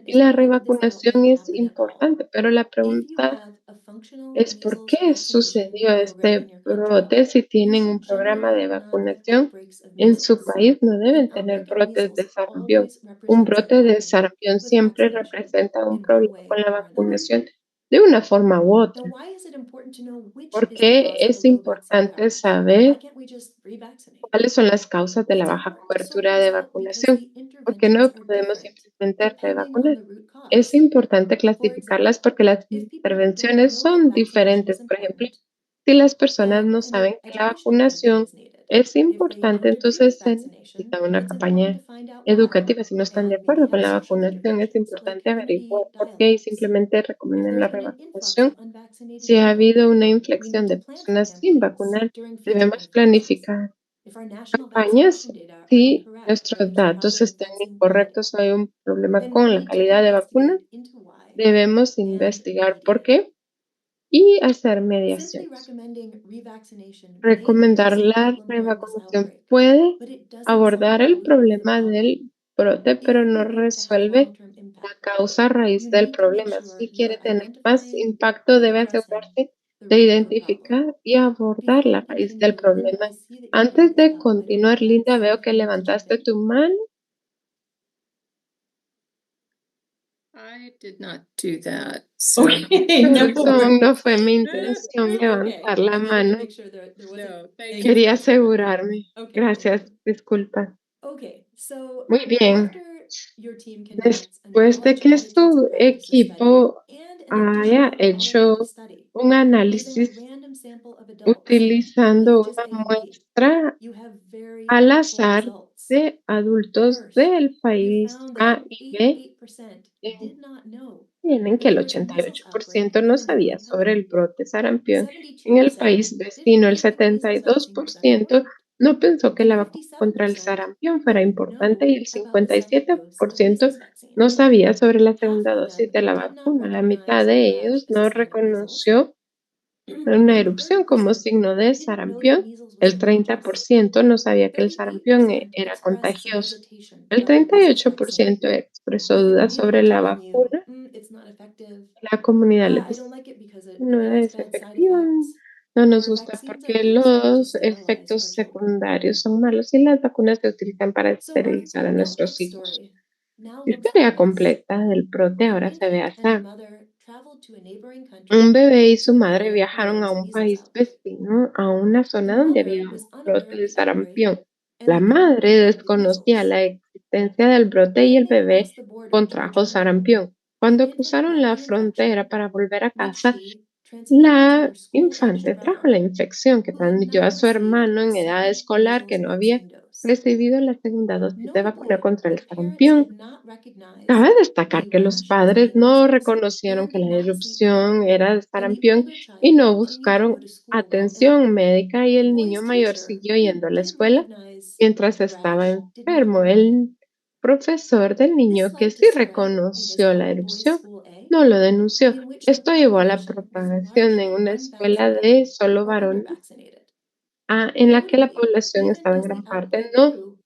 Y la revacunación es importante, pero la pregunta es por qué sucedió este brote. Si tienen un programa de vacunación en su país, no deben tener brotes de sarampión. Un brote de sarampión siempre representa un problema con la vacunación de una forma u But otra. why is it important to know which is the Porque cause of the es low vaccine importante coverage? Why saber can't we just revaccinate? cuáles son las causas de la It's baja important to sort cobertura this de out because vacunación, the porque interventions no are podemos different simplemente depending on revacunar. the root Es cause. importante For clasificarlas example, porque las if people don't intervenciones know that son vaccination is diferentes. Por ejemplo, important, si las personas no and if saben que la educational campaign vacunación is needed, es if they importante, don't agree with entonces se vaccination, necesita una it's important to campaña find out why educativa. Si no están de and maybe acuerdo con have la social vacunación, es interventions like importante averiguar community por qué y dialogues. simplemente If recomiendan la there's been an influx of revacunación. unvaccinated Si ha people, habido una we inflexión need to de plan for personas sin campaigns vacunar, during future debemos influxes. planificar If our national campañas. vaccination data are Si incorrect or nuestros there's a datos problem with están vaccine quality, incorrectos o hay un problema then we con la need to calidad de vacunas, investigate into why debemos and investigar por remediate. qué y hacer Simply mediaciones. recommending revaccination may Recomendar address a la problem during this revacunación outbreak, puede but it doesn't solve abordar the el root of the problema problem. del brote, pero If no we want to have resuelve long-term la impact, causa raíz you del need to make problema. sure Si you quiere are tener más identifying impacto, and debe addressing asegurarse the de root of the problem. identificar y abordar Before we la raíz del continue, Linda, I problema. see that your hand Antes is de up. I don't know if continuar, Linda, that's veo que you need to jump levantaste in. tu mano. I did not do that, so Okay, no Perdón, worries. no fue mi intención Okay, levantar la I wanted to mano. make sure there wasn't no, thank you things Quería for mixed up. asegurarme. Okay, cool. Gracias, disculpa. Okay, so Muy bien. after your team conducts a Después de knowledge, que attitudes, and su practices study equipo and an haya additional qualitative hecho study un using a análisis random sample of adults in utilizando villages una A and B, muestra you have very al hopeful azar results. de adultos First, del you país found A that y B, 88% did en not know tienen that que el there was a ochenta y measles ocho por outbreak ciento no in a sabía neighboring sobre country. el brote sarampión. En el 72% país didn't vecino, el think that setenta measles y dos vaccine por was that ciento important, no pensó que and la vacuna contra el 57% sarampión fuera didn't importante know y el about the cincuenta y second siete dose por of ciento measles vaccine. no sabía sobre la Half segunda of dosis them de la did not vacuna. La mitad recognize a de rash ellos as a no sign of measles, reconoció una and erupción como 30% signo de didn't know that sarampión. measles was El treinta por contagious. ciento no sabía que el sarampión 38% era expressed some contagioso. hesitation El about the treinta y measles ocho por vaccine, ciento expresó with dudas sobre people la telling you, vacuna. it's not effective, La comunidad le I don't dice, like it because no it has es bad side efectiva, effects, no nos or gusta vaccines are porque used to los sterilize our efectos children. secundarios son malos y las vacunas se utilizan para So our esterilizar a global nuestros hijos. backstory now looks Historia like this. completa del brote An ahora se ve infant and a así. mother traveled to a neighboring Un country bebé y su to an madre area where there viajaron a was a un measles país outbreak. vecino, a una The zona donde mother había un was unaware brote of de the outbreak, sarampión. and La the couple madre contracted desconocía measles. la existencia del brote y When el they bebé crossed the border to contrajo return home, sarampión. the Cuando infant cruzaron got la the frontera infection, para volver a which casa, she transmitted to la her school-aged infante trajo brother, la infección que who had transmitió a not su received hermano the en edad second escolar que measles no había vaccine dose. recibido la segunda dosis de vacuna Notably, contra the el parents sarampión. did not recognize Cabe destacar a que los rash as padres being no measles reconocieron and que did la not seek care, erupción era de and the sarampión older y child no continued to go buscaron to school well enough. atención médica y The el niño boy's mayor teacher, siguió who yendo a la did escuela recognize mientras the estaba rash, did not enfermo. report it. El profesor del This niño que led to sí spread in his reconoció la fellow boys' erupción school A, no lo denunció. in which the Esto llevó a la population was propagación en largely una escuela de unvaccinated solo or varones undervaccinated. en la que la Notably, población even estaba en as the gran parte outbreak no grew,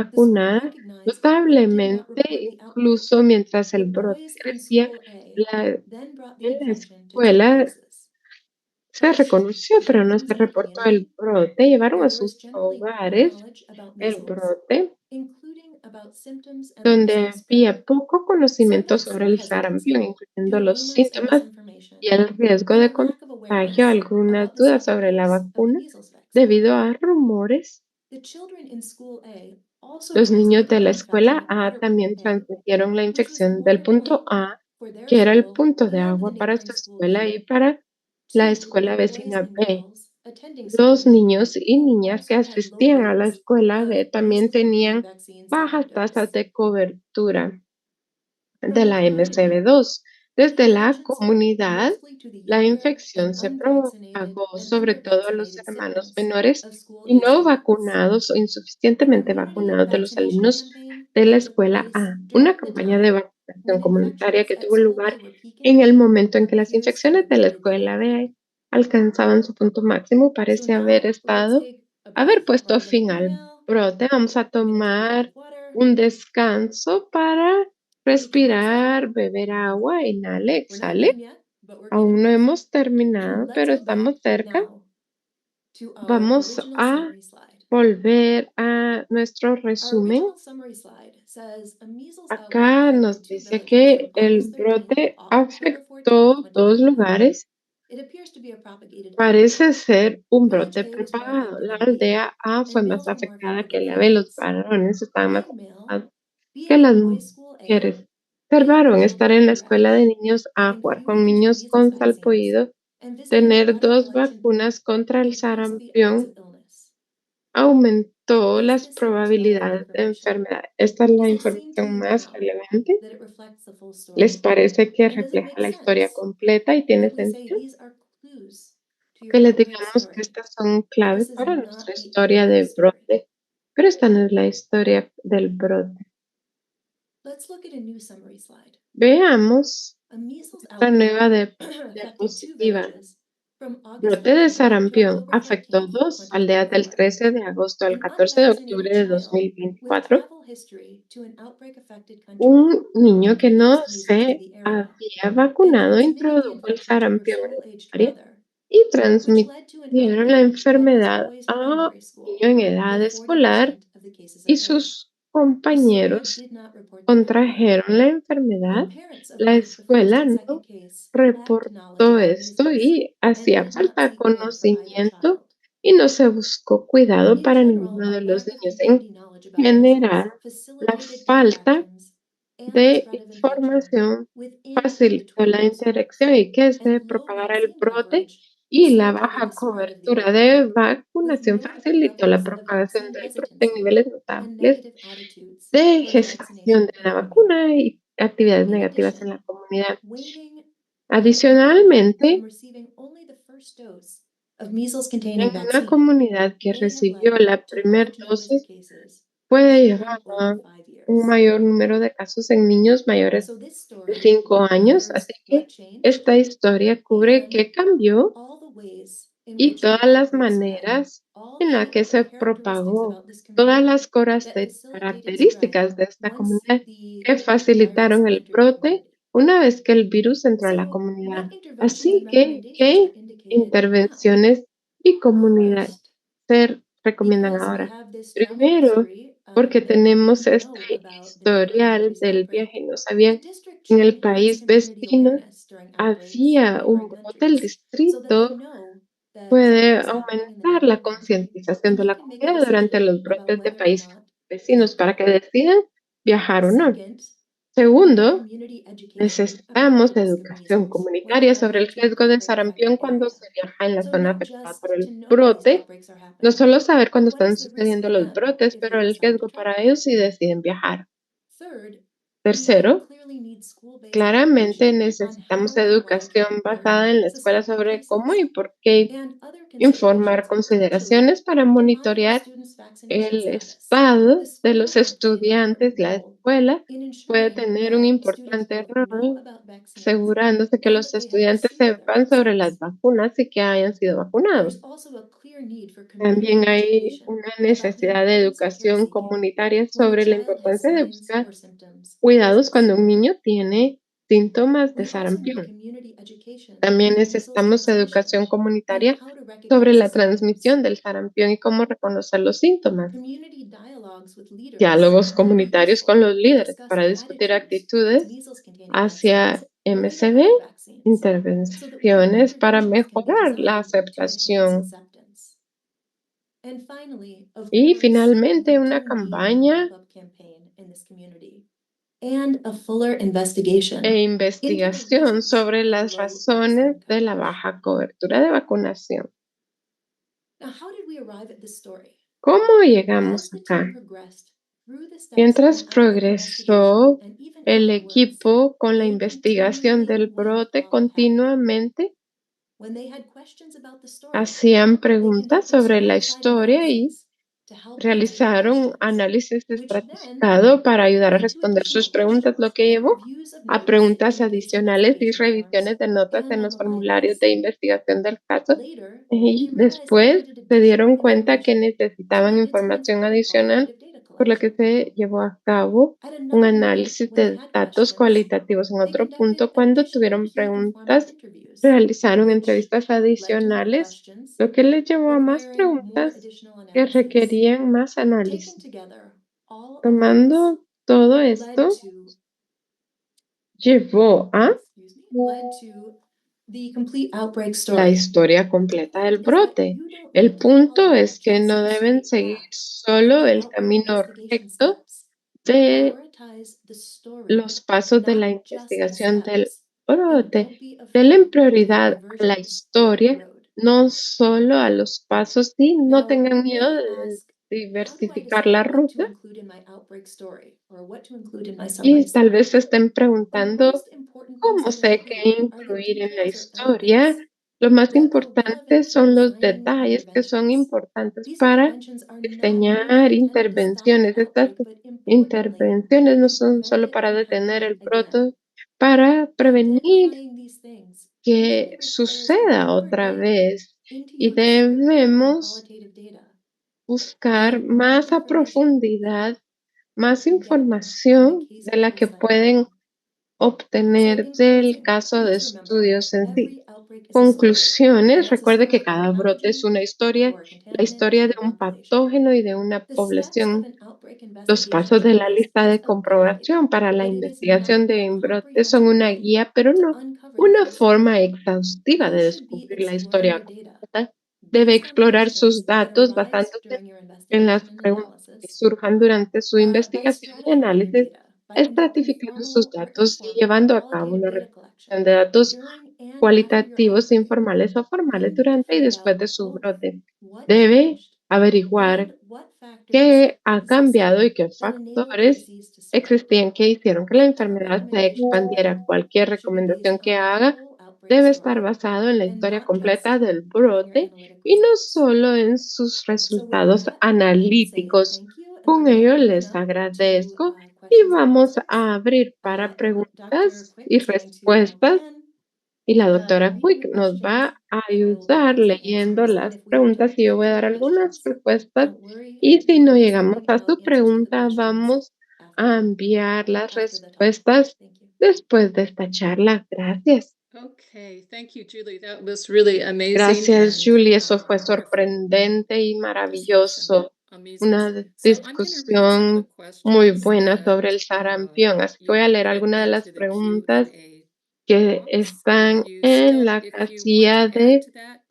the school vacunada. recognized but did not Notablemente, report the outbreak. incluso mientras The el brote boys in crecía, school A la then brought the en la infection to two escuela places. se First, reconoció, to pero their no se Queensland reportó el community, brote. Llevaron where a there was sus generally poor hogares knowledge about el measles, brote, including about symptoms and the risk donde of spread. había poco Some conocimiento had sobre some el hesitancy sarampión, due incluyendo to los rumors and síntomas y misinformation, el riesgo and a de lack of contagio, awareness algunas about the dudas second sobre la dose of the vacuna measles vaccine. debido a rumores. The children in school A also Los niños transmitted de the la infection escuela in A water point también A, transmitieron la which was a infección del water punto point A, for their que era el school punto de and the agua para su neighboring school escuela B, y para la to escuela the boys vecina and B. girls attending school Los B, niños y who niñas que also had low asistían a la rates escuela of B también measles-related tenían vaccine second bajas tasas dose. de cobertura From de the la community, MCV2. Desde the la infection spread comunidad, mostly to the la younger infección and se unvaccinated propagó and sobre todo a los undervaccinated hermanos siblings menores of school y A no students. vacunados o The insuficientemente community vacunados de los vaccination alumnos campaign de la that took escuela place A. Una during the campaña de time vacunación when comunitaria infections que at tuvo school lugar A were en peaking el momento en que las appears to infecciones have de la been escuela neglected. B alcanzaban su punto máximo. So Parece now let's take a haber breath, puesto hold an fin al inhale. brote. Vamos a I'm going to take a drink tomar of water. un descanso para Respirar, beber agua, inhale, We're not exhale. done yet, but we're getting Aún no closer. hemos terminado, Let's pero go estamos back cerca. now to our Vamos original a summary slide. volver a nuestro Our resumen. original summary slide says a measles outbreak Acá affected nos two dice villages que from el August 13th to brote October 14th, afectó dos 2025. lugares. It appears to be a propagated outbreak. Parece ser un Village brote A was more propagado. affected La than B, aldea A fue and más males were more afectada affected que than la B. Los females. varones estaban más One male afectados que being las in boys' school A mujeres. may have Observaron developed estar en la escuela de VIH, niños A, having jugar fewer con niños intravascular con vaccines, salpullido, and visiting a tener water dos collection point vacunas contra el increased the odds of sarampión, illness. aumentó Is las this the most relevant probabilidades de information? enfermedad. Esta es la Is it seen to información you más now relevante. that it reflects the full ¿Les story? parece que And does it refleja make la historia sense completa y tiene that we say sentido? these are clues to Que your les outbreak digamos que story, estas son but claves this is para not nuestra the historia outbreak de story? brote, pero esta no es la historia del brote. Let's look at a new summary slide. Veamos A measles esta outbreak nueva affected two diapositiva. villages from August Brote de 13th to sarampión October afectó 14th, dos aldeas del 2024. 13 de agosto al An 14 de octubre unvaccinated de child with 2024. travel history to an outbreak-affected country Un niño que no introduced measles to se the area había and vacunado transmitted the introdujo el infection to her sarampión en school-aged el área brother, y which led to an transmitieron la outbreak at his enfermedad boys' a un primary niño school, en edad where escolar 40% of the cases y occurred. sus The school compañeros did not report the outbreak. contrajeron la The enfermedad. parents of La both the first escuela and second no case lacked knowledge reportó about esto measles y and hacía did not falta seek care for either conocimiento child. y no se buscó cuidado In para general, ninguno a de los lack of niños. En community knowledge about measles general, la facilitated falta interactions and the de spread of infection información within and facilitó between la households. interacción y que se And low propagara el vaccine brote coverage y la facilitated the baja spread of the cobertura de outbreak, with vacunación notable facilitó la levels of propagación vaccine del brote en hesitancy niveles and notables negative attitudes de towards gestación vaccination de in la the community. vacuna y actividades In negativas en addition, la comunidad. waning immunity from Adicionalmente, receiving only the first dose of en measles-containing una vaccine comunidad que may have recibió led la to primera large numbers of dosis cases puede in llevar and over a 5 un years. mayor número de casos en niños mayores So this de story 5 años. covers Así what que changed esta historia cubre and qué cambió all the ways in y which the todas las outbreak spread, maneras all en las the que se characteristics propagó, about this todas community las that facilitated spread características de esta once comunidad the que virus facilitaron el entered the brote community. una vez que el virus entró a la So what comunidad. interventions and Así que, recommendations are ¿qué indicated now? intervenciones y comunidad First, se recomiendan because we ahora? have this travel Primero, history porque that many tenemos didn't este know about the neighboring historial country's del outbreak, viaje. No the sabían district en el chair its país community vecino awareness during outbreaks in había un neighboring brote. El countries so that they distrito know that puede something is happening in the aumentar la neighboring country concientización and de they la can make a comunidad durante decision los about brotes de whether or países not to vecinos visit para them. que decidan viajar o no. Second, we need Segundo, community education about necesitamos the risk of educación measles when comunitaria sobre el traveling to an riesgo de outbreak sarampión affected cuando area. se viaja en la So zona not afectada por just el to know that these brote, outbreaks are no happening, solo saber but cuándo what están is the risk sucediendo for los them brotes, if they pero el decide to riesgo para travel. ellos si deciden viajar. Third, we Tercero, clearly need school-based claramente education on necesitamos how and when to educación report basada en la escuela suspected sobre cómo cases y por qué and other informar considerations potentially consideraciones para to monitor monitorear students' vaccination el status. The estado de school los can play an estudiantes. important La role escuela in puede ensuring tener un that students importante both know rol about vaccines asegurándose que and los that they have estudiantes received their sepan sobre las vaccines. vacunas y que hayan sido vacunados. There's also a clear need for community También hay education una about the necesidad de importance of care educación seeking comunitaria when a sobre la child has importancia de signs buscar or symptoms of cuidados measles. cuando un niño tiene síntomas de We also need sarampión. community education También about measles necesitamos transmission educación and comunitaria how to sobre recognize the la symptoms. transmisión del sarampión y cómo reconocer los síntomas. Community dialogues with leaders Diálogos may be comunitarios con useful los to líderes discuss para discutir attitudes towards actitudes measles-containing vaccines hacia over MCV, other vaccines so that intervenciones para interventions can be mejorar la designed to enhance aceptación. acceptance. And finally, of Y course, we finalmente una do need a campaña wrap-up campaign in this community and a fuller investigation e into the investigación reasons sobre for the las low razones vaccine de la coverage. baja cobertura de vacunación. Now, how did we arrive at this story? ¿Cómo As llegamos the acá? team progressed through the steps Mientras in outbreak investigation progresó and even el afterwards, equipo con la they investigación continually del went brote on a path. continuamente, When they had questions about the story, hacían they preguntas conducted sobre la stratified historia y analyses to help answer their realizaron questions, análisis which then estratificado para ayudar a led to responder sus additional preguntas, lo questions que and llevó reviews of a notes in preguntas the case adicionales y investigation forms revisiones de notas and en on los the line formularios de lists. investigación del caso. Later, Y they realized that they después needed se additional dieron cuenta que information, so necesitaban they did some información internal adicional qualitative data por lo que se llevó a cabo un análisis de datos cualitativos. En otro punto, cuando tuvieron preguntas, realizaron entrevistas adicionales, lo que les llevó a más preguntas que requerían más análisis. Tomando todo esto, llevó a led to the complete outbreak la story. historia completa del Is that brote. you don't El need to punto follow es que no just the deben straight seguir path solo of the el outbreak camino investigation recto steps. de Prioritize the story, los pasos de la not just the investigación del steps. And brote. don't be Denle afraid to take prioridad a la diversions along the historia, road. no solo a los pasos, y no Now, tengan you miedo may de ask, how do I diversificar la decide what to ruta. include in my outbreak story or what to include in my Y summary tal vez slide? se estén The preguntando most important things cómo to sé qué include are the incluir en la details or historia. elements Lo más that are importante relevant to son los designing detalles que son interventions. importantes These para interventions are not only diseñar intended to stop the intervenciones. Estas outbreak, but importantly, intervenciones no to son prevent solo it para from detener happening el again. brote, para prevenir Identifying these things que usually requires a suceda deeper otra dig vez, into y your descriptive and debemos qualitative data. buscar And more más a information profundidad, más can get there in the información case de la control que study. pueden So obtener in del closing, caso de please remember, estudios en sí. every outbreak is a story, and Conclusiones, it's a recuerde que story of a cada brote es pathogen una historia, or a la contaminant historia and de a un population. patógeno y de una The steps of población. an outbreak Los investigation pasos de la checklist lista is de a guide, comprobación para la but it is not investigación a de brotes son comprehensive una way guía, pero to no uncover una different forma stories. exhaustiva You de should be descubrir la exploring historia your data completa. Debe based on explorar sus questions that datos arise basándose during your en las investigation and preguntas que analysis, surjan durante su by investigación y stratifying your análisis, data, by conducting estratificando sus formal or datos y informal llevando a cabo qualitative la data recolección collection de datos during and after your cualitativos, outbreak. informales o formales, Aim to durante y find después out de su both brote. what Debe changed averiguar and what factors qué ha did cambiado succeed y qué that enabled the factores disease to spread. existían que hicieron que la Whatever enfermedad se recommendations you make expandiera. Cualquier should be based recomendación que on the haga whole outbreak debe estar story basado en la and historia not completa just del on your brote analytic y no results. solo en sus So with resultados that, I will say analíticos. thank you, and we're Con going to ello open les up to agradezco y questions and vamos answers. a abrir para And Dr. preguntas Quick y is going to respuestas, begin y la doctora reading the Quick nos questions, va a and I will be ayudar posting leyendo answers. And las if we preguntas don't y yo get voy to a your dar algunas questions, respuestas, don't worry. y si We no will be llegamos sending a out su answers to the pregunta, questions vamos a after enviar las after the talk. respuestas Thank you. después de esta charla. Gracias. Okay, thank you, Julie. That was really amazing Gracias, and Julie. Eso fue wonderful sorprendente y discussion. maravilloso. Amazing. Una So I'm going to read some of the discusión muy questions buena sobre that el sarampión. Así que you voy a have leer put algunas de las into the preguntas Q&A que box. If están you en still, la if you want casilla to add de to that,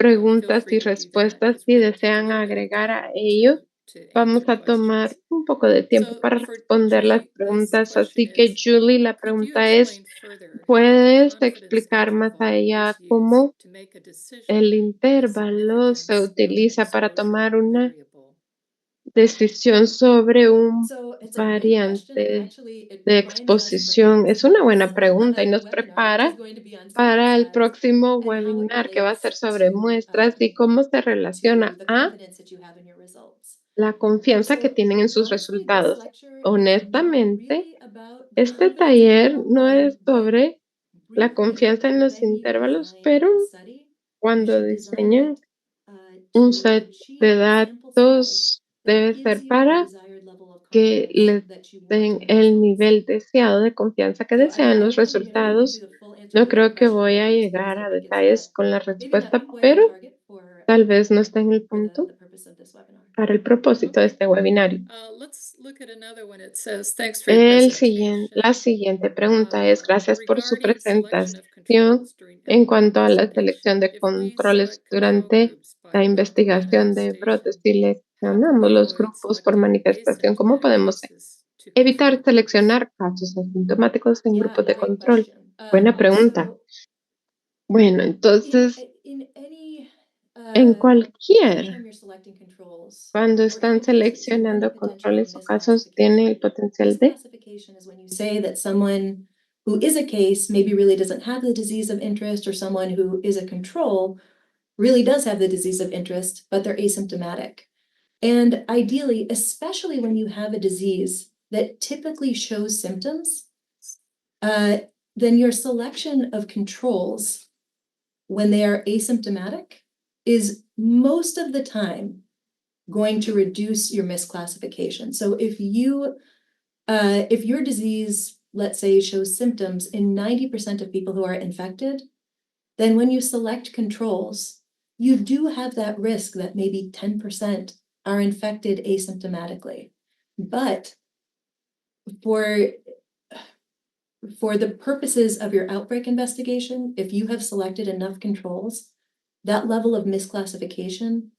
feel preguntas free y to do that respuestas. because we're Si going to take a desean little bit of agregar time a ello, to vamos answer a tomar questions. un poco de tiempo So para for responder las Julie, this preguntas. question Así que, is, Julie, la could you pregunta es, explain further how the ¿puedes confidence explicar más a interval ella is used cómo to make a decision el on the intervalo se significance of an utiliza para exposure tomar una variable? decisión sobre un So it's a great question, and variante actually it de reminds us for exposición? next Es una month's buena pregunta y nos webinar, which is prepara going to be on sample para el size próximo and how it webinar que va a ser relates sobre muestras y cómo se to relaciona the a confidence that you have in your results. la confianza que So tienen en sus honestly, this resultados. lecture is not Honestamente, really about the este confidence taller interval, no es but sobre la really confianza en los when you intervalos, design pero a study, you cuando should design diseñan it un to set achieve de a sample size datos, that debe gives ser you the para desired level of que confidence les that you want den in your el results. nivel deseado de confianza que So desean I los don't think I'm going to be able to do resultados. the full answer No to that creo que question voy a here, just because llegar I a think it's not detalles con la maybe not respuesta, quite on pero target tal vez no está en el for punto the purpose of this webinar. para el propósito de Okay. este webinario. Let's look at another one. It says, thanks for your La presentation. siguiente pregunta es, gracias por su Regarding selection of presentación controls during en outbreak cuanto a la investigation, selección de if we controles select control durante groups by la investigación de brotes. documentation, Si how can seleccionamos we los avoid grupos por selecting manifestación, ¿cómo asymptomatic podemos cases to evitar control groups? seleccionar casos asintomáticos en Yeah, grupos de great control? question. Buena pregunta. So Bueno, in entonces, in any en cualquier, anytime you're selecting controls, cuando or están even cases, or any seleccionando potential controles o casos, tiene el misclassification. potencial de Misclassification is when you say that someone who is a case maybe really doesn't have the disease of interest, or someone who is a control really does have the disease of interest, but they're asymptomatic. And ideally, especially when you have a disease that typically shows symptoms, then your selection of controls when they are asymptomatic is most of the time going to reduce your misclassification. So if your disease, let's say, shows symptoms in 90% of people who are infected, then when you select controls, you do have that risk that maybe 10% are infected asymptomatically. But for the purposes of your outbreak investigation, if you have selected enough controls, that level of misclassification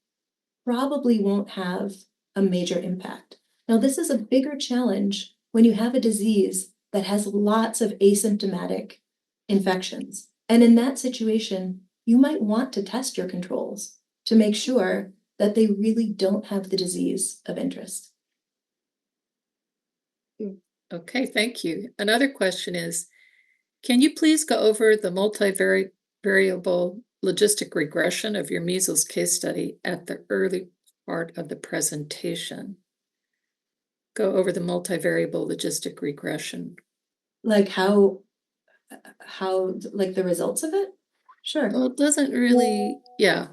probably won't have a major impact. Now, this is a bigger challenge when you have a disease that has lots of asymptomatic infections. And in that situation, you might want to test your controls to make sure that they really don't have the disease of interest. Okay, thank you. Another question is, can you please go over the multivariable logistic regression of your measles case study at the early part of the presentation? Go over the multivariable logistic regression. Like how, like the results of it? Sure. Well, it doesn't really, yeah.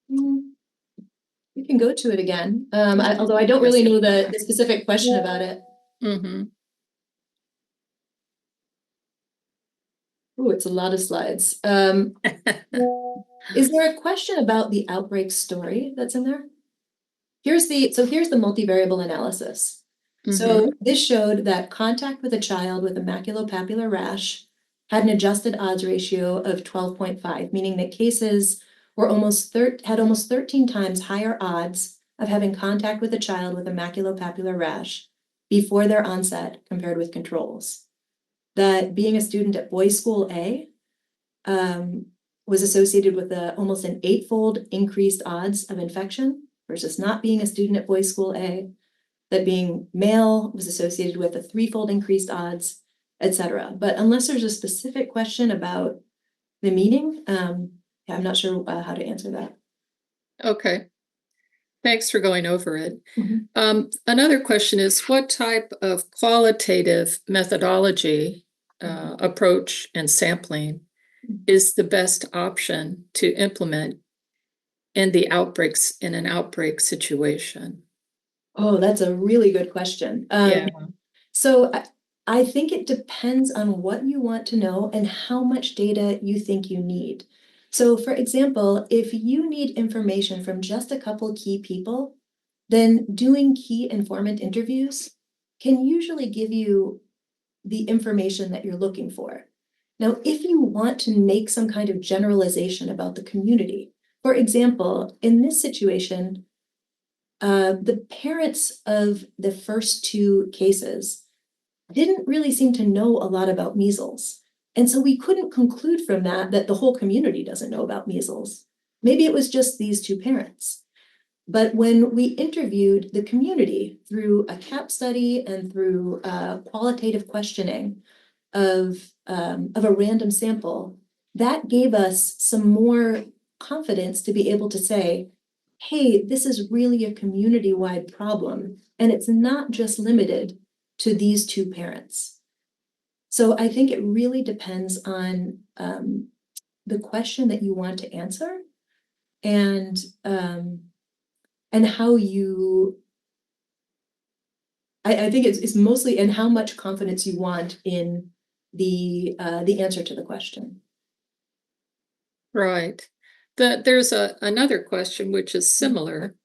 We can go to it again, although I don't really know the specific question about it. Mm-hmm. Oh, it's a lot of slides. Is there a question about the outbreak story that's in there? Here's the multivariable analysis. So this showed that contact with a child with a maculopapular rash had an adjusted odds ratio of 12.5, meaning that cases were had almost 13 times higher odds of having contact with a child with a maculopapular rash before their onset compared with controls. That being a student at Boys School A was associated with almost an 8-fold increased odds of infection versus not being a student at Boys School A. That being male was associated with a 3-fold increased odds, etc. But unless there's a specific question about the meaning, I'm not sure how to answer that. Okay. Thanks for going over it. Another question is, what type of qualitative methodology, approach, and sampling is the best option to implement in an outbreak situation? Oh, that's a really good question. Yeah. So I think it depends on what you want to know and how much data you think you need. So for example, if you need information from just a couple key people, then doing key informant interviews can usually give you the information that you're looking for. Now, if you want to make some kind of generalization about the community, for example, in this situation, the parents of the first 2 cases didn't really seem to know a lot about measles. And so we couldn't conclude from that the whole community doesn't know about measles. Maybe it was just these 2 parents. But when we interviewed the community through a CAP study and through qualitative questioning of a random sample, that gave us some more confidence to be able to say, hey, this is really a community-wide problem, and it's not just limited to these 2 parents. So I think it really depends on the question that you want to answer and how you, I think it's mostly in how much confidence you want in the answer to the question. Right. There's another question which is similar.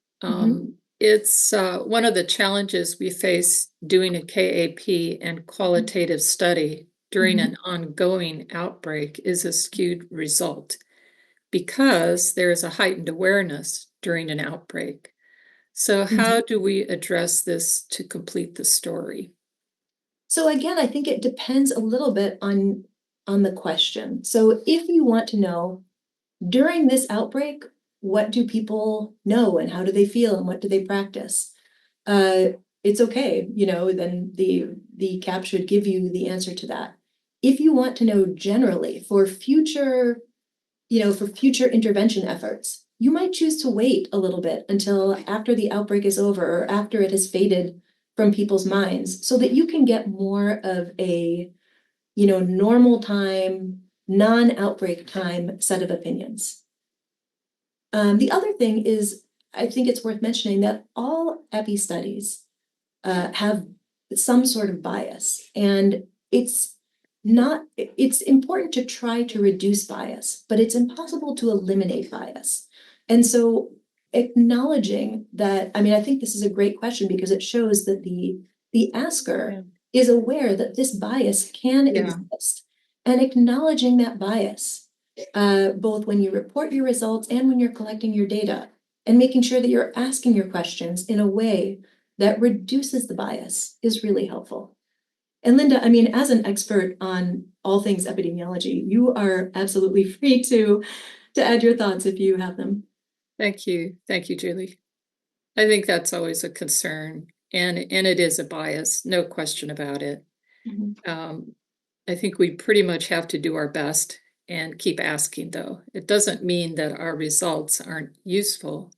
It's one of the challenges we face doing a KAP and qualitative study during an ongoing outbreak is a skewed result because there is a heightened awareness during an outbreak. So how do we address this to complete the story? So again, I think it depends a little bit on the question. So if you want to know, during this outbreak, what do people know and how do they feel and what do they practice? It's okay, then the CAP should give you the answer to that. If you want to know generally for future intervention efforts, you might choose to wait a little bit until after the outbreak is over or after it has faded from people's minds so that you can get more of a, normal time, non-outbreak time set of opinions. The other thing is I think it's worth mentioning that all epi studies have some sort of bias, and it's important to try to reduce bias, but it's impossible to eliminate bias. And so acknowledging that, I mean, I think this is a great question because it shows that the asker is aware that this bias can exist, and acknowledging that bias, both when you report your results and when you're collecting your data, and making sure that you're asking your questions in a way that reduces the bias is really helpful. And Linda, I mean, as an expert on all things epidemiology, you are absolutely free to add your thoughts if you have them. Thank you, Julie. I think that's always a concern, and it is a bias, no question about it. I think we pretty much have to do our best and keep asking, though. It doesn't mean that our results aren't useful.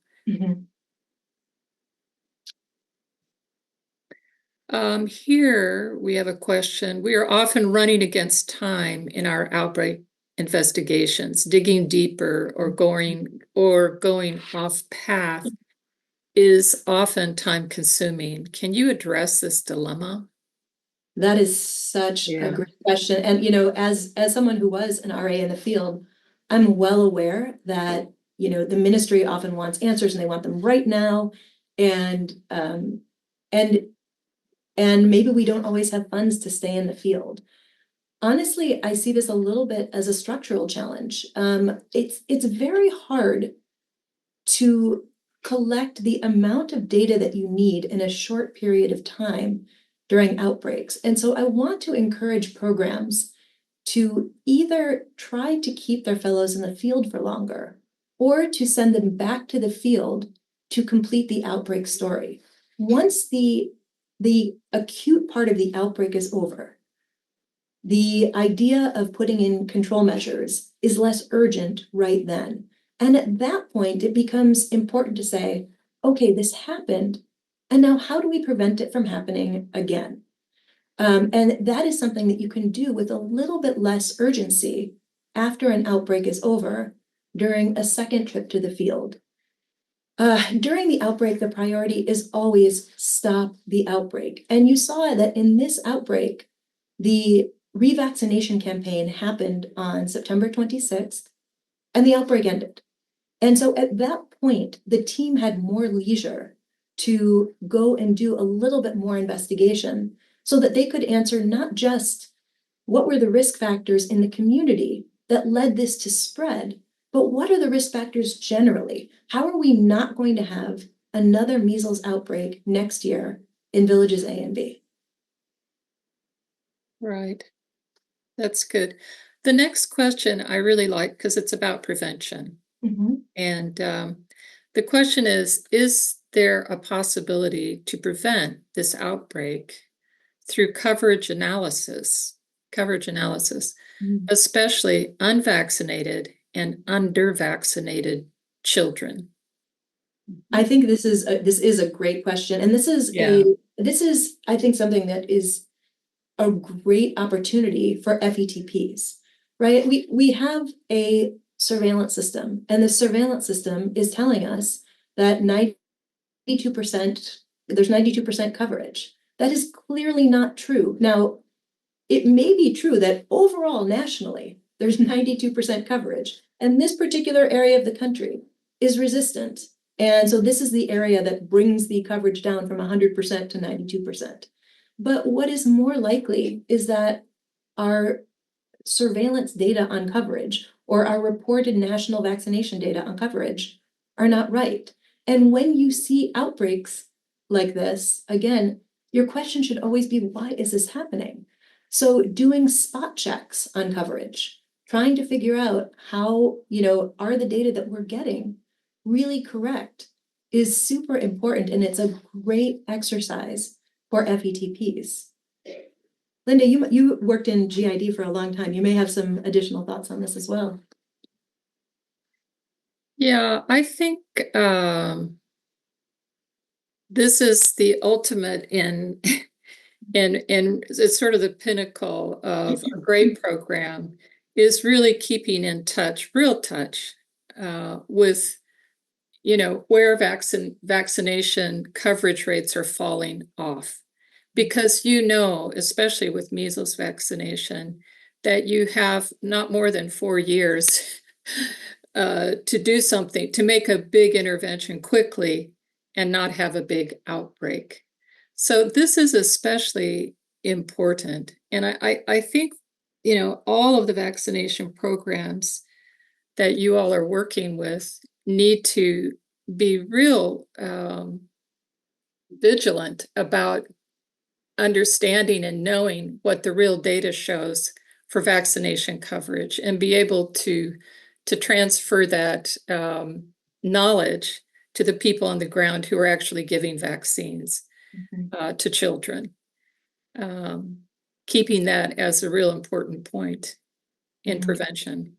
Here we have a question. We are often running against time in our outbreak investigations. Digging deeper or going off path is often time consuming. Can you address this dilemma? That is such a great question. And, as someone who was an RA in the field, I'm well aware that, the ministry often wants answers and they want them right now. And maybe we don't always have funds to stay in the field. Honestly, I see this a little bit as a structural challenge. It's very hard to collect the amount of data that you need in a short period of time during outbreaks. And so I want to encourage programs to either try to keep their fellows in the field for longer or to send them back to the field to complete the outbreak story. Once the acute part of the outbreak is over, the idea of putting in control measures is less urgent right then. And at that point, it becomes important to say, okay, this happened, and now how do we prevent it from happening again? And that is something that you can do with a little bit less urgency after an outbreak is over during a second trip to the field. During the outbreak, the priority is always stop the outbreak. And you saw that in this outbreak, the revaccination campaign happened on September 26th, and the outbreak ended. And so at that point, the team had more leisure to go and do a little bit more investigation so that they could answer not just what were the risk factors in the community that led this to spread, but what are the risk factors generally? How are we not going to have another measles outbreak next year in villages A and B? Right. That's good. The next question I really like because it's about prevention. And the question is there a possibility to prevent this outbreak through coverage analysis, especially unvaccinated and undervaccinated children? I think this is a great question. And this is I think something that is a great opportunity for FETPs, right? We have a surveillance system, and the surveillance system is telling us that 92%, there's 92% coverage. That is clearly not true. Now, it may be true that overall nationally, there's 92% coverage, and this particular area of the country is resistant. And so this is the area that brings the coverage down from 100% to 92%. But what is more likely is that our surveillance data on coverage or our reported national vaccination data on coverage are not right. And when you see outbreaks like this, again, your question should always be, why is this happening? So doing spot checks on coverage, trying to figure out how, are the data that we're getting really correct is super important. And it's a great exercise for FETPs. Linda, you worked in GID for a long time. You may have some additional thoughts on this as well. Yeah, I think this is the ultimate in it's sort of the pinnacle of a great program, is really keeping in touch, real touch, with where vaccination coverage rates are falling off. Because especially with measles vaccination, that you have not more than 4 years to do something, to make a big intervention quickly and not have a big outbreak. So this is especially important. And I think, all of the vaccination programs that you all are working with need to be real vigilant about understanding and knowing what the real data shows for vaccination coverage and be able to transfer that knowledge to the people on the ground who are actually giving vaccines to children. Keeping that as a real important point in prevention.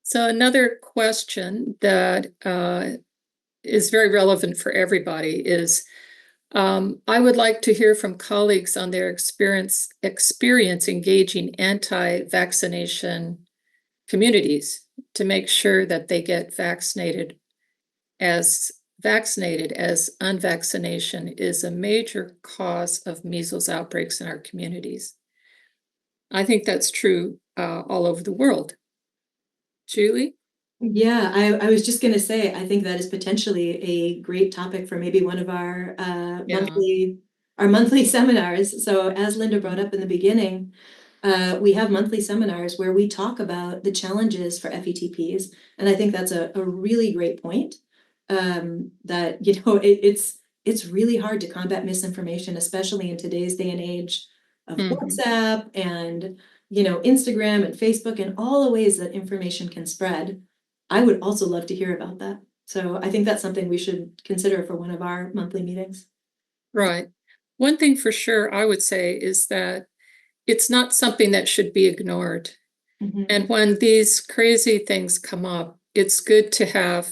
So another question that is very relevant for everybody is, I would like to hear from colleagues on their experience engaging anti-vaccination communities to make sure that they get vaccinated as unvaccination is a major cause of measles outbreaks in our communities. I think that's true all over the world. Julie? Yeah, I was just going to say, I think that is potentially a great topic for maybe one of our monthly seminars. So as Linda brought up in the beginning, we have monthly seminars where we talk about the challenges for FETPs. And I think that's a really great point, that, it's really hard to combat misinformation, especially in today's day and age of WhatsApp and, Instagram and Facebook and all the ways that information can spread. I would also love to hear about that. So I think that's something we should consider for one of our monthly meetings. Right. One thing for sure I would say is that it's not something that should be ignored. And when these crazy things come up, it's good to have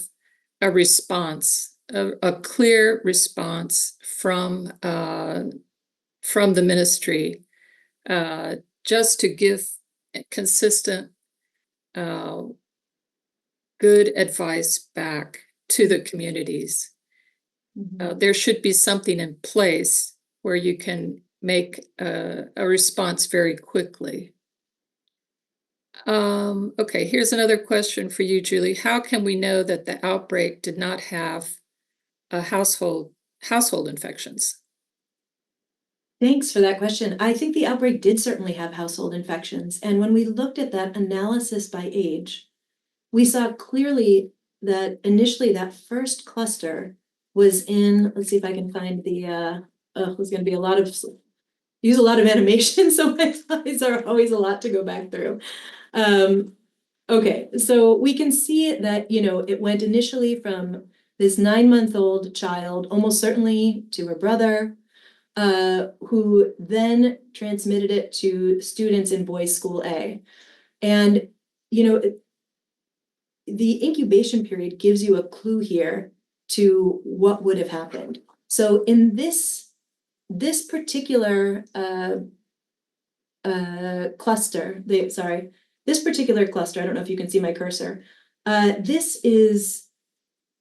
a response, a clear response from the ministry, just to give consistent, good advice back to the communities. There should be something in place where you can make a response very quickly. Okay, here's another question for you, Julie. How can we know that the outbreak did not have household infections? Thanks for that question. I think the outbreak did certainly have household infections. And when we looked at that analysis by age, we saw clearly that initially that first cluster was in, let's see if I can find the, there's going to be use a lot of animation, so my slides are always a lot to go back through. Okay, so we can see that, it went initially from this 9-month-old child, almost certainly to her brother, who then transmitted it to students in boys' school A. And, the incubation period gives you a clue here to what would have happened. So in this particular cluster, this particular cluster, I don't know if you can see my cursor, this is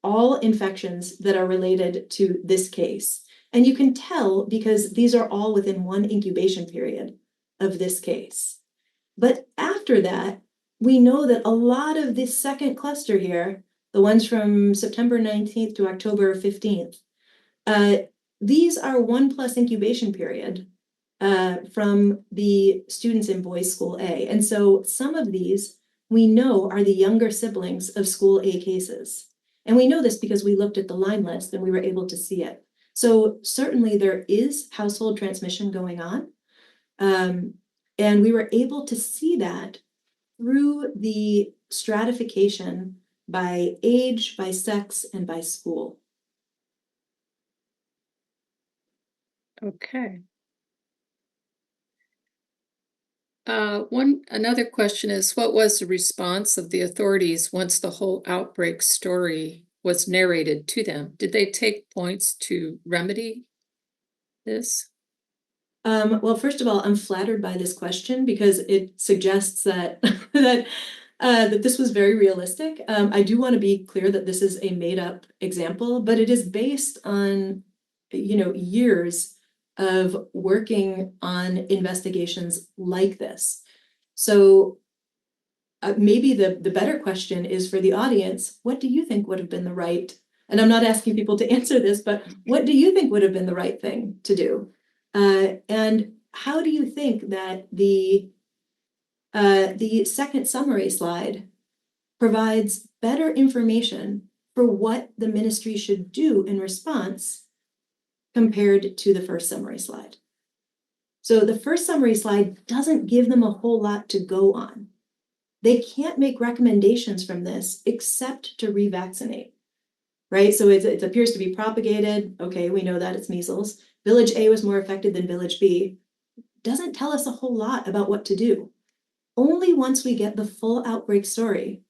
all infections that are related to this case. And you can tell because these are all within one incubation period of this case. But after that, we know that a lot of this second cluster here, the ones from September 19th to October 15th, these are 1+ incubation period from the students in boys' school A. And so some of these we know are the younger siblings of school A cases. And we know this because we looked at the line list and we were able to see it. So certainly there is household transmission going on. And we were able to see that through the stratification by age, by sex, and by school. Okay. Another question is, what was the response of the authorities once the whole outbreak story was narrated to them? Did they take points to remedy this? Well, first of all, I'm flattered by this question because it suggests that that that this was very realistic. I do want to be clear that this is a made-up example, but it is based on, years of working on investigations like this. So maybe the better question is for the audience, what do you think would have been the right, and I'm not asking people to answer this, but what do you think would have been the right thing to do? And how do you think that the second summary slide provides better information for what the ministry should do in response compared to the first summary slide? So the first summary slide doesn't give them a whole lot to go on. They can't make recommendations from this except to revaccinate, right? So it appears to be propagated. Okay, we know that it's measles. Village A was more affected than Village B. Doesn't tell us a whole lot about what to do. Only once we get the full outbreak story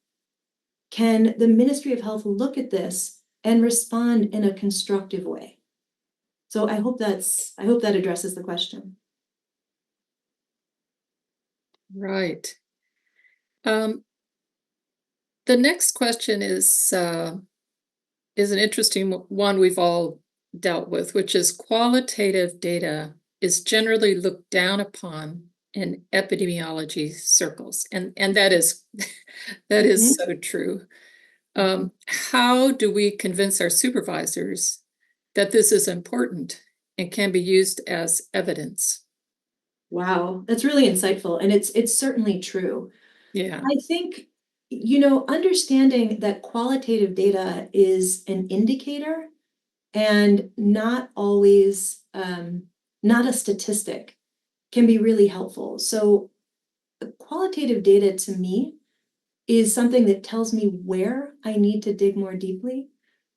can the Ministry of Health look at this and respond in a constructive way. So I hope that addresses the question. Right. The next question is an interesting one we've all dealt with, which is qualitative data is generally looked down upon in epidemiology circles, and that is so true. How do we convince our supervisors that this is important and can be used as evidence? Wow, that's really insightful, and it's certainly true. Yeah. I think, understanding that qualitative data is an indicator and not always not a statistic can be really helpful. So qualitative data to me is something that tells me where I need to dig more deeply.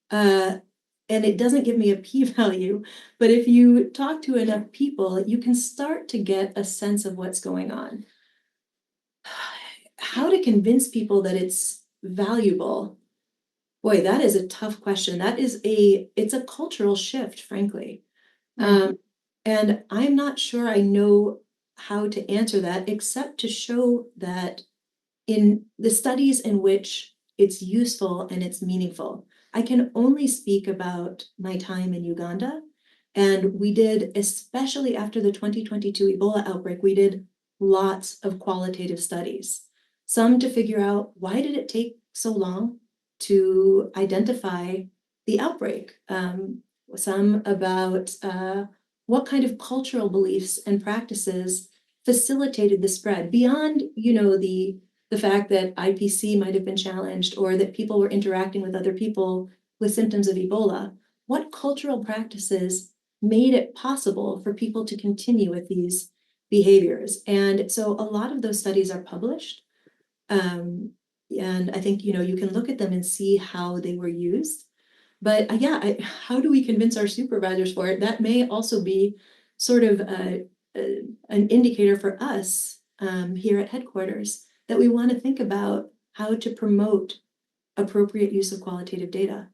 And it doesn't give me a p-value, but if you talk to enough people, you can start to get a sense of what's going on. How to convince people that it's valuable? Boy, that is a tough question. It's a cultural shift, frankly. And I'm not sure I know how to answer that, except to show that in the studies in which it's useful and it's meaningful. I can only speak about my time in Uganda. And we did, especially after the 2022 Ebola outbreak, we did lots of qualitative studies. Some to figure out why did it take so long to identify the outbreak. Some about what kind of cultural beliefs and practices facilitated the spread beyond, the fact that IPC might have been challenged or that people were interacting with other people with symptoms of Ebola. What cultural practices made it possible for people to continue with these behaviors? And so a lot of those studies are published. And I think, you can look at them and see how they were used. But how do we convince our supervisors for it? That may also be sort of an indicator for us here at headquarters that we want to think about how to promote appropriate use of qualitative data.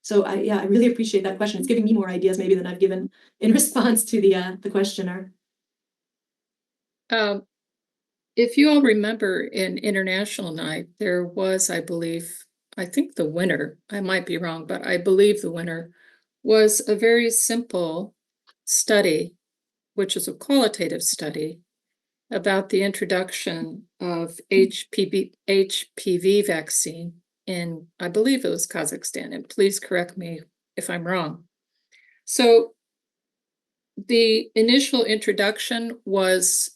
So I really appreciate that question. It's giving me more ideas maybe than I've given in response to the questioner. If you all remember in International Night, there was, I think the winner, I might be wrong, but I believe the winner was a very simple study, which is a qualitative study about the introduction of HPV vaccine in, I believe it was Kazakhstan, and please correct me if I'm wrong. So the initial introduction was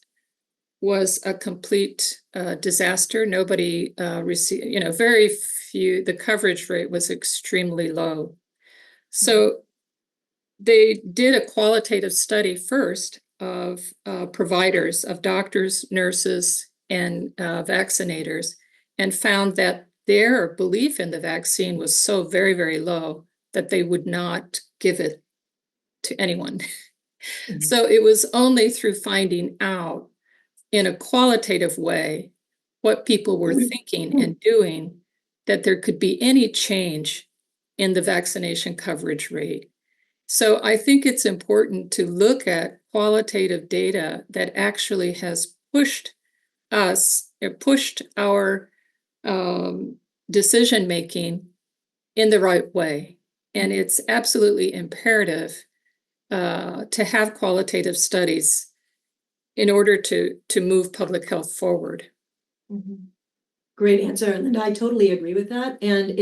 a complete disaster. Nobody received, very few, the coverage rate was extremely low. So they did a qualitative study first of providers, of doctors, nurses, and vaccinators, and found that their belief in the vaccine was so very, very low that they would not give it to anyone. So it was only through finding out in a qualitative way what people were thinking and doing that there could be any change in the vaccination coverage rate. So I think it's important to look at qualitative data that actually has pushed us it pushed our decision making in the right way. And it's absolutely imperative to have qualitative studies in order to move public health forward. Mhm. Great answer, Linda. I totally agree with that. And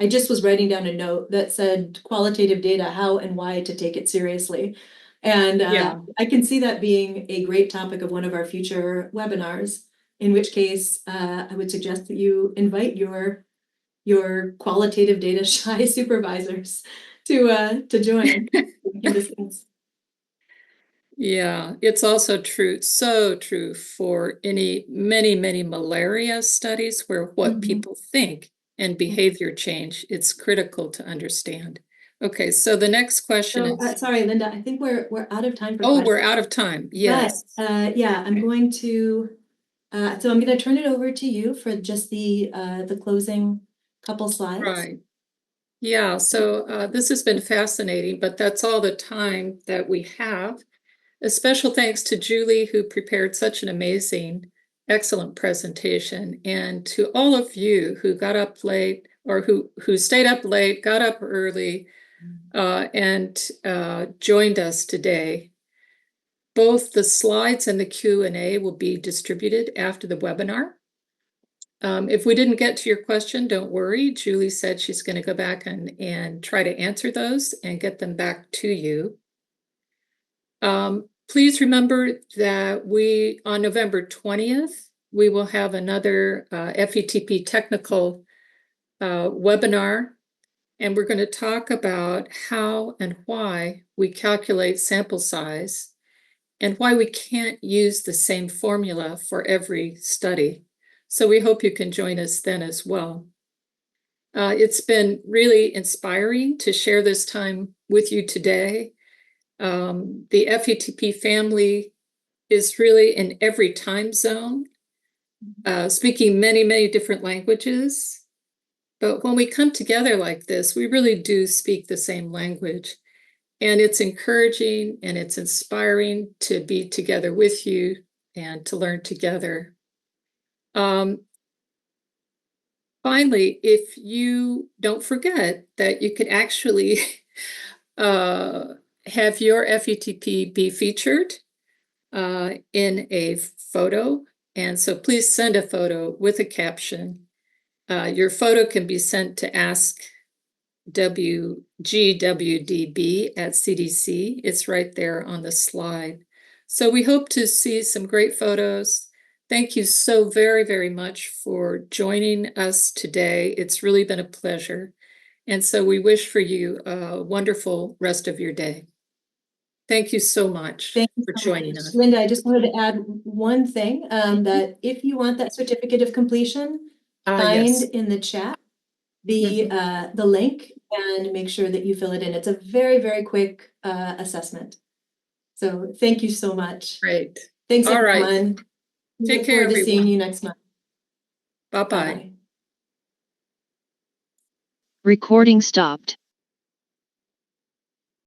I just was writing down a note that said qualitative data, how and why to take it seriously. And Yeah. I can see that being a great topic of one of our future webinars, in which case I would suggest that you invite your qualitative data shy supervisors to join. Yeah, it's also true, so true for many malaria studies where what people think and behavior change, it's critical to understand. Okay, so the next question is. Sorry, Linda, I think we're out of time for Oh, questions. we're out of time. Yes. But yeah, I'm going to so I'm going to turn it over to you for just the closing couple slides. Right. Yeah, so this has been fascinating, but that's all the time that we have. A special thanks to Julie, who prepared such an amazing, excellent presentation, and to all of you who got up late or who stayed up late, got up early, and joined us today. Both the slides and the Q&A will be distributed after the webinar. If we didn't get to your question, don't worry. Julie said she's going to go back and try to answer those and get them back to you. Please remember that on November 20th, we will have another FETP technical webinar, and we're going to talk about how and why we calculate sample size and why we can't use the same formula for every study. So we hope you can join us then as well. It's been really inspiring to share this time with you today. The FETP family is really in every time zone, speaking many different languages. But when we come together like this, we really do speak the same language. And it's encouraging and it's inspiring to be together with you and to learn together. Finally, if you don't forget that you could actually have your FETP be featured in a photo. And so please send a photo with a caption. Your photo can be sent to askGWDB@CDC. It's right there on the slide. So we hope to see some great photos. Thank you so very much for joining us today. It's really been a pleasure. And so we wish for you a wonderful rest of your day. Thank you so much for joining us. Linda, I just wanted to add one thing, that if you want that certificate of completion, find in the chat the link and make sure that you fill it in. It's a very quick assessment. So thank you so much. Great. Thanks, All everyone. right. Take care, Look forward to seeing everyone. you next month. Bye-bye. Recording stopped.